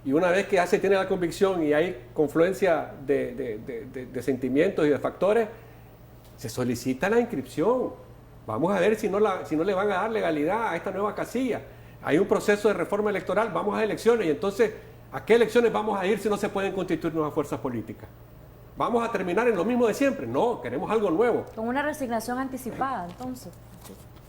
Y una vez que ya se tiene la convicción y hay confluencia de sentimientos y de factores, se solicita la inscripción. Vamos a ver si no le van a dar legalidad a esta nueva casilla. Hay un proceso de reforma electoral, vamos a elecciones. Y entonces, ¿a qué elecciones vamos a ir si no se pueden constituir nuevas fuerzas políticas? ¿Vamos a terminar en lo mismo de siempre? No, queremos algo nuevo. Con una resignación anticipada, entonces.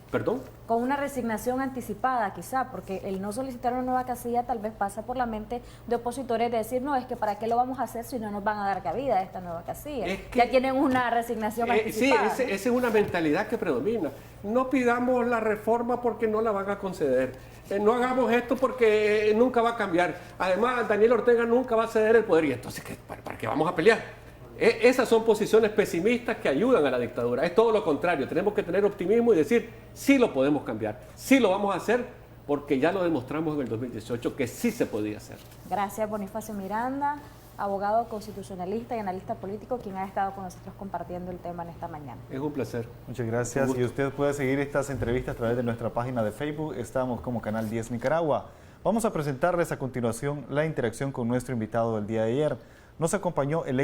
¿Perdón? Con una resignación anticipada, quizá, porque el no solicitar una nueva casilla tal vez pasa por la mente de opositores de decir, no, es que para qué lo vamos a hacer si no nos van a dar cabida a esta nueva casilla. Es que, ya tienen una resignación anticipada. Sí, esa es una mentalidad que predomina. No pidamos la reforma porque no la van a conceder. No hagamos esto porque nunca va a cambiar. Además, Daniel Ortega nunca va a ceder el poder. Y entonces, ¿para qué vamos a pelear? Esas son posiciones pesimistas que ayudan a la dictadura. Es todo lo contrario. Tenemos que tener optimismo y decir, sí lo podemos cambiar, sí lo vamos a hacer, porque ya lo demostramos en el 2018 que sí se podía hacer. Gracias, Bonifacio Miranda, abogado constitucionalista y analista político, quien ha estado con nosotros compartiendo el tema en esta mañana. Es un placer. Muchas gracias. Y usted puede seguir estas entrevistas a través de nuestra página de Facebook. Estamos como Canal 10 Nicaragua. Vamos a presentarles a continuación la interacción con nuestro invitado del día de ayer. Nos acompañó el